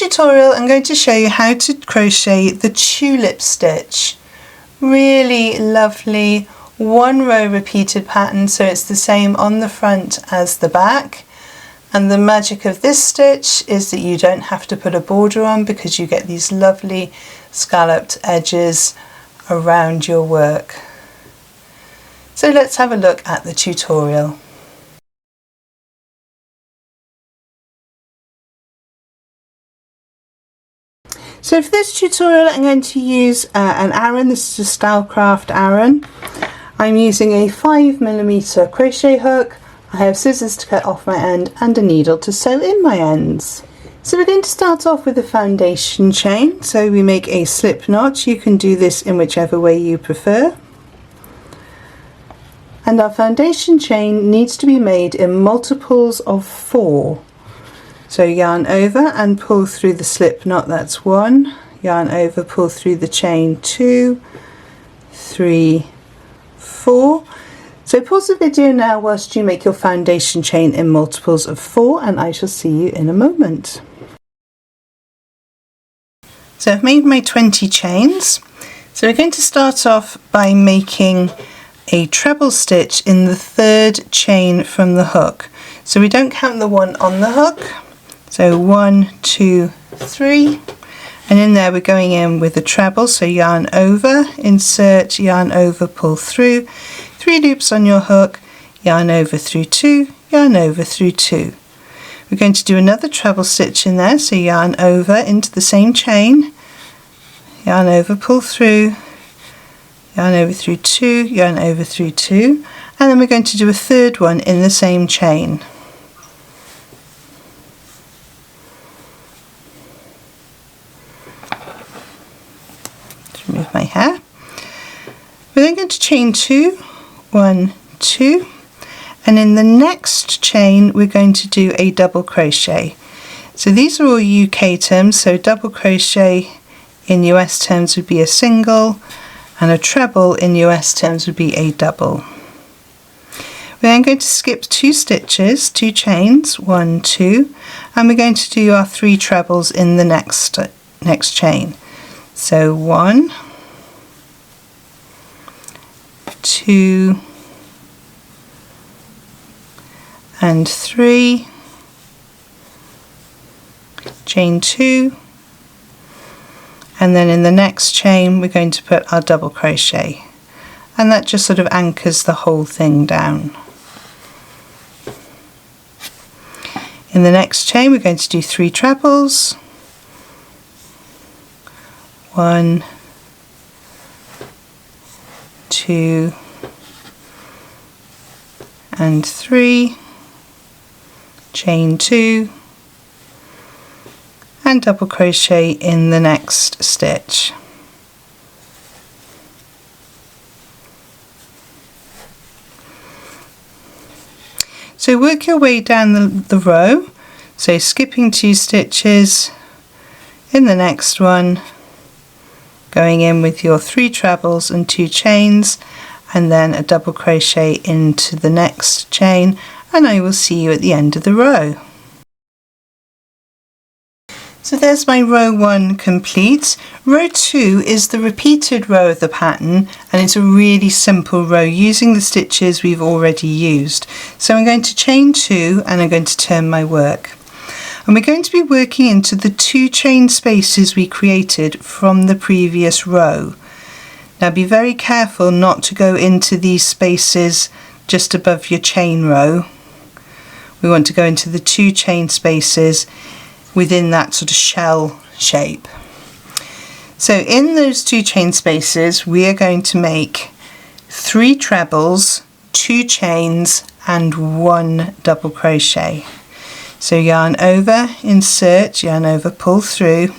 tutorial I'm going to show you how to crochet the tulip stitch. Really lovely one row repeated pattern, so it's the same on the front as the back. And the magic of this stitch is that you don't have to put a border on because you get these lovely scalloped edges around your work. So let's have a look at the tutorial. So for this tutorial I'm going to use an Aran. This is a Stylecraft Aran. I'm using a 5mm crochet hook. I have scissors to cut off my end and a needle to sew in my ends. So we're going to start off with a foundation chain. So we make a slip knot. You can do this in whichever way you prefer. And our foundation chain needs to be made in multiples of 4. So yarn over and pull through the slip knot, that's 1, yarn over, pull through the chain, 2, 3, 4. So pause the video now whilst you make your foundation chain in multiples of 4, and I shall see you in a moment. So I've made my 20 chains. So we're going to start off by making a treble stitch in the 3rd chain from the hook. So we don't count the one on the hook. So 1, 2, 3, and in there we're going in with a treble, so yarn over, insert, yarn over, pull through, 3 loops on your hook, yarn over through 2, yarn over through 2. We're going to do another treble stitch in there, so yarn over into the same chain, yarn over, pull through, yarn over through 2, yarn over through 2, and then we're going to do a 3rd one in the same chain. Remove my hair. We're then going to chain 2, 1, 2, and in the next chain we're going to do a double crochet. So these are all UK terms, so double crochet in US terms would be a single, and a treble in US terms would be a double. We're then going to skip 2 stitches, 2 chains, 1, 2, and we're going to do our 3 trebles in the next chain. So 1, 2, and 3, chain 2, and then in the next chain we're going to put our double crochet, and that just sort of anchors the whole thing down. In the next chain we're going to do 3 trebles, 1, 2, and 3, chain 2, and double crochet in the next stitch. So work your way down the row, so skipping 2 stitches in the next one, going in with your 3 trebles and 2 chains, and then a double crochet into the next chain, and I will see you at the end of the row. So there's my row 1 complete. Row 2 is the repeated row of the pattern, and it's a really simple row using the stitches we've already used. So I'm going to chain 2 and I'm going to turn my work. And we're going to be working into the 2 chain spaces we created from the previous row. Now be very careful not to go into these spaces just above your chain row. We want to go into the 2 chain spaces within that sort of shell shape. So in those 2 chain spaces we are going to make 3 trebles, 2 chains and 1 double crochet. So yarn over, insert, yarn over, pull through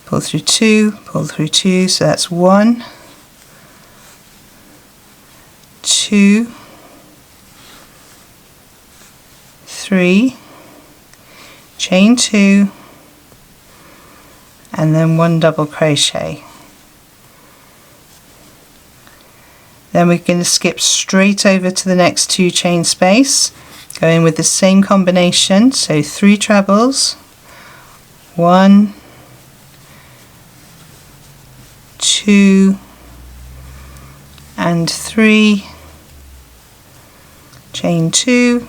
2, pull through 2, so that's 1, 2, 3, chain 2, and then 1 double crochet. Then we're going to skip straight over to the next 2 chain space, go in with the same combination, so 3 trebles, 1, 2 and 3, chain 2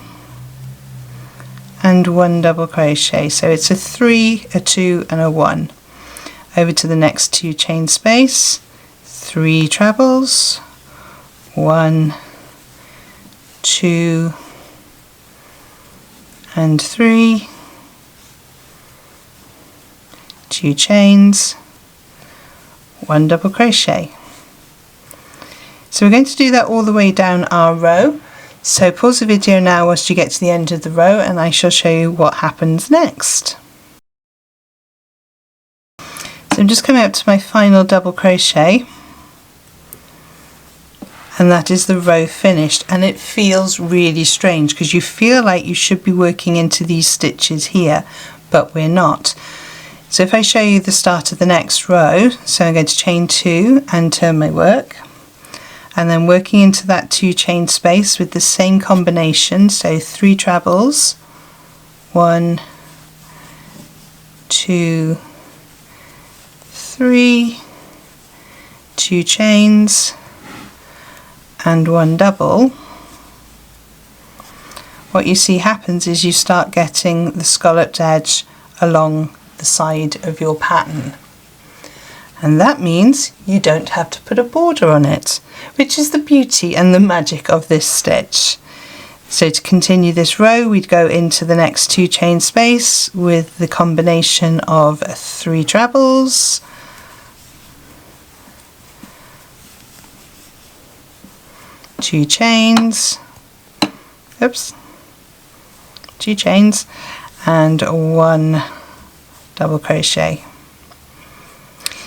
and 1 double crochet. So it's a 3, a 2 and a 1. Over to the next 2 chain space, 3 trebles, 1, 2 and 3, 2 chains, 1 double crochet. So we're going to do that all the way down our row. So pause the video now whilst you get to the end of the row and I shall show you what happens next. So I'm just coming up to my final double crochet, and that is the row finished, and it feels really strange because you feel like you should be working into these stitches here, but we're not. So if I show you the start of the next row, so I'm going to chain 2 and turn my work, and then working into that 2 chain space with the same combination, so 3 trebles, 1, 2, 3, 2 chains and 1 double. What you see happens is you start getting the scalloped edge along the side of your pattern, and that means you don't have to put a border on it, which is the beauty and the magic of this stitch. So to continue this row, we'd go into the next 2 chain space with the combination of 3 trebles, 2 chains, 2 chains and 1 double crochet.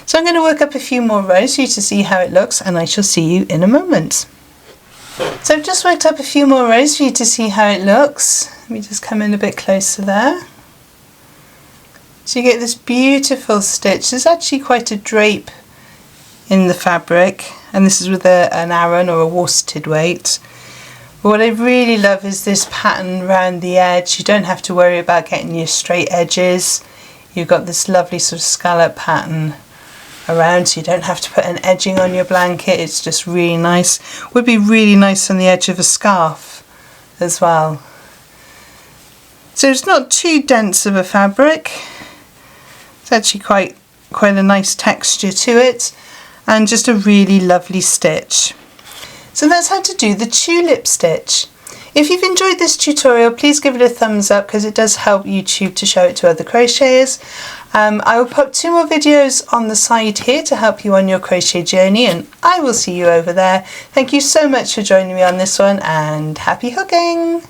So I'm going to work up a few more rows for you to see how it looks, and I shall see you in a moment. So I've just worked up a few more rows for you to see how it looks. Let me just come in a bit closer there. So you get this beautiful stitch. There's actually quite a drape in the fabric, and this is with an Aran or a worsted weight. But what I really love is this pattern around the edge. You don't have to worry about getting your straight edges. You've got this lovely sort of scallop pattern around, so you don't have to put an edging on your blanket. It's just really nice. Would be really nice on the edge of a scarf as well. So it's not too dense of a fabric. It's actually quite a nice texture to it, and just a really lovely stitch. So that's how to do the tulip stitch. If you've enjoyed this tutorial, please give it a thumbs up because it does help YouTube to show it to other crocheters. I will put 2 more videos on the side here to help you on your crochet journey, and I will see you over there. Thank you so much for joining me on this one, and happy hooking!